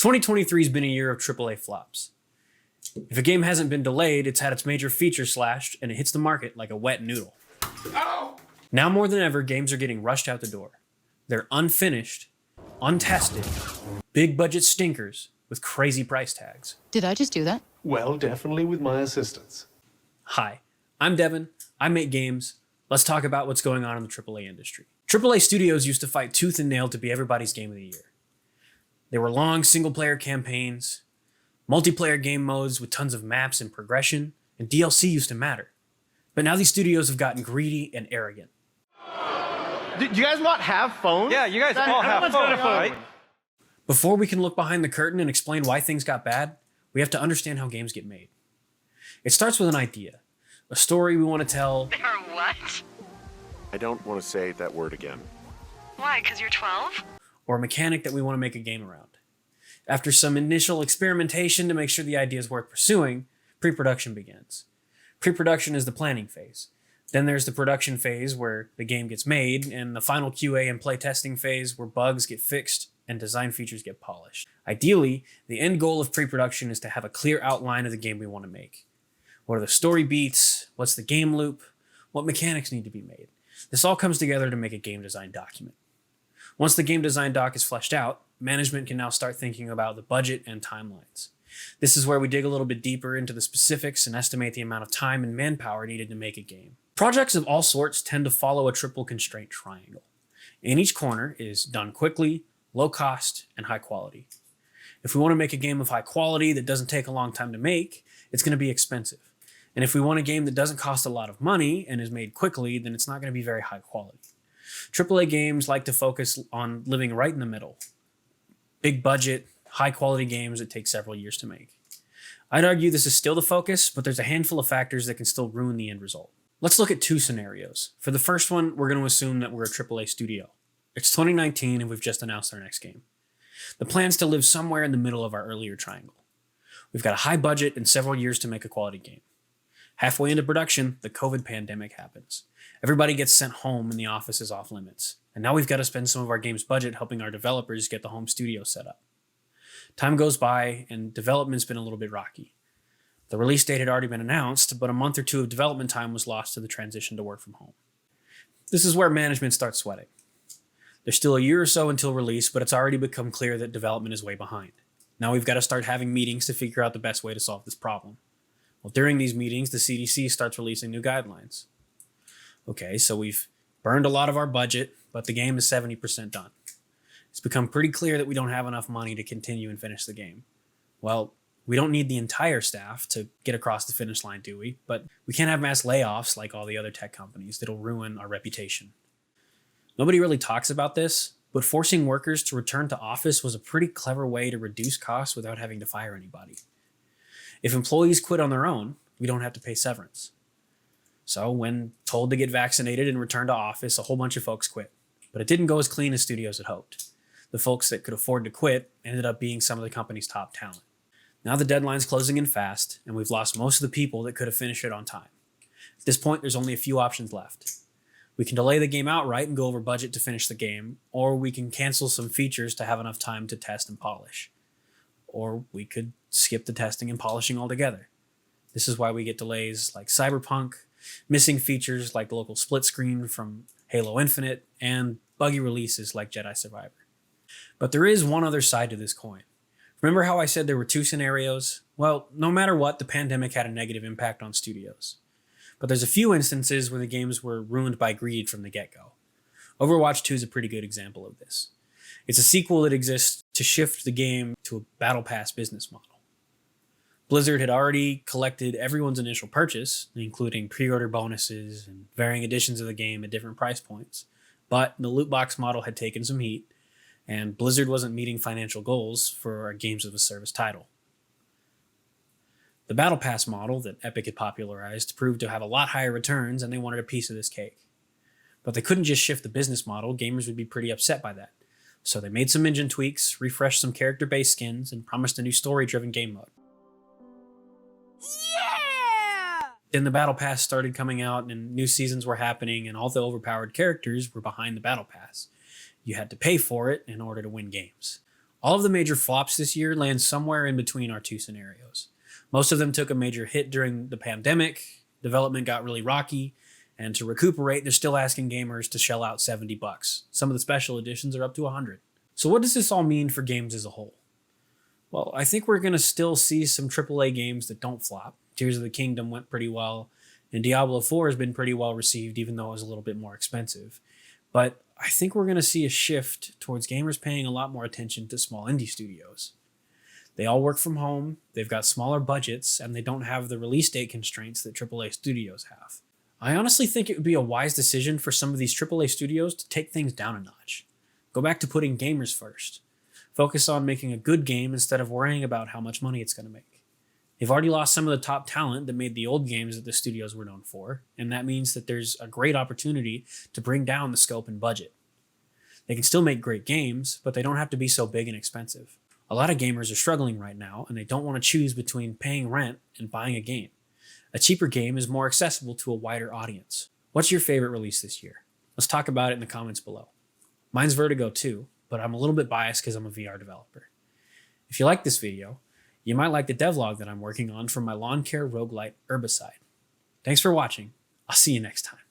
2023 has been a year of AAA flops. If a game hasn't been delayed, it's had its major features slashed, and it hits the market like a wet noodle. Ow! Now more than ever, games are getting rushed out the door. They're unfinished, untested, big budget stinkers with crazy price tags. Did I just do that? Well, definitely with my assistance. Hi, I'm Devin. I make games. Let's talk about what's going on in the AAA industry. AAA studios used to fight tooth and nail to be everybody's game of the year. There were long single-player campaigns, multiplayer game modes with tons of maps and progression, and DLC used to matter. But now these studios have gotten greedy and arrogant. Do you guys not have phones? Yeah, you guys all have phones, right? Before we can look behind the curtain and explain why things got bad, we have to understand how games get made. It starts with an idea, a story we want to tell. They're what? I don't want to say that word again. Why, because you're 12? Or a mechanic that we want to make a game around. After some initial experimentation to make sure the idea is worth pursuing, pre-production begins. Pre-production is the planning phase. Then there's the production phase where the game gets made, and the final QA and playtesting phase where bugs get fixed and design features get polished. Ideally, the end goal of pre-production is to have a clear outline of the game we want to make. What are the story beats? What's the game loop? What mechanics need to be made? This all comes together to make a game design document. Once the game design doc is fleshed out, management can now start thinking about the budget and timelines. This is where we dig a little bit deeper into the specifics and estimate the amount of time and manpower needed to make a game. Projects of all sorts tend to follow a triple constraint triangle. In each corner is done quickly, low cost, and high quality. If we want to make a game of high quality that doesn't take a long time to make, it's going to be expensive. And if we want a game that doesn't cost a lot of money and is made quickly, then it's not going to be very high quality. AAA games like to focus on living right in the middle. Big budget, high quality games that take several years to make. I'd argue this is still the focus, but there's a handful of factors that can still ruin the end result. Let's look at two scenarios. For the first one, we're going to assume that we're a AAA studio. It's 2019 and we've just announced our next game. The plan's to live somewhere in the middle of our earlier triangle. We've got a high budget and several years to make a quality game. Halfway into production, the COVID pandemic happens. Everybody gets sent home and the office is off limits. And now we've got to spend some of our game's budget helping our developers get the home studio set up. Time goes by and development's been a little bit rocky. The release date had already been announced, but a month or two of development time was lost to the transition to work from home. This is where management starts sweating. There's still a year or so until release, but it's already become clear that development is way behind. Now we've got to start having meetings to figure out the best way to solve this problem. Well, during these meetings, the CDC starts releasing new guidelines. Okay, so we've burned a lot of our budget, but the game is 70% done. It's become pretty clear that we don't have enough money to continue and finish the game. Well, we don't need the entire staff to get across the finish line, do we? But we can't have mass layoffs like all the other tech companies that'll ruin our reputation. Nobody really talks about this, but forcing workers to return to office was a pretty clever way to reduce costs without having to fire anybody. If employees quit on their own, we don't have to pay severance. So when told to get vaccinated and return to office, a whole bunch of folks quit. But it didn't go as clean as studios had hoped. The folks that could afford to quit ended up being some of the company's top talent. Now the deadline's closing in fast, and we've lost most of the people that could have finished it on time. At this point, there's only a few options left. We can delay the game outright and go over budget to finish the game, or we can cancel some features to have enough time to test and polish. Or we could skip the testing and polishing altogether. This is why we get delays like Cyberpunk, missing features like the local split screen from Halo Infinite, and buggy releases like Jedi Survivor. But there is one other side to this coin. Remember how I said there were two scenarios? Well, no matter what, the pandemic had a negative impact on studios. But there's a few instances where the games were ruined by greed from the get-go. Overwatch 2 is a pretty good example of this. It's a sequel that exists to shift the game to a battle pass business model. Blizzard had already collected everyone's initial purchase, including pre-order bonuses and varying editions of the game at different price points. But the loot box model had taken some heat, and Blizzard wasn't meeting financial goals for a games of a service title. The Battle Pass model that Epic had popularized proved to have a lot higher returns, and they wanted a piece of this cake. But they couldn't just shift the business model. Gamers would be pretty upset by that. So they made some engine tweaks, refreshed some character-based skins, and promised a new story-driven game mode. Yeah! Then the Battle Pass started coming out, and new seasons were happening, and all the overpowered characters were behind the Battle Pass. You had to pay for it in order to win games. All of the major flops this year land somewhere in between our two scenarios. Most of them took a major hit during the pandemic, development got really rocky, and to recuperate, they're still asking gamers to shell out $70. Some of the special editions are up to $100. So what does this all mean for games as a whole? Well, I think we're going to still see some AAA games that don't flop. Tears of the Kingdom went pretty well, and Diablo 4 has been pretty well received, even though it was a little bit more expensive. But I think we're going to see a shift towards gamers paying a lot more attention to small indie studios. They all work from home, they've got smaller budgets, and they don't have the release date constraints that AAA studios have. I honestly think it would be a wise decision for some of these AAA studios to take things down a notch. Go back to putting gamers first. Focus on making a good game instead of worrying about how much money it's going to make. They've already lost some of the top talent that made the old games that the studios were known for, and that means that there's a great opportunity to bring down the scope and budget. They can still make great games, but they don't have to be so big and expensive. A lot of gamers are struggling right now, and they don't want to choose between paying rent and buying a game. A cheaper game is more accessible to a wider audience. What's your favorite release this year? Let's talk about it in the comments below. Mine's Vertigo too, but I'm a little bit biased because I'm a VR developer. If you like this video, you might like the devlog that I'm working on for my lawn care roguelite Herbicide. Thanks for watching. I'll see you next time.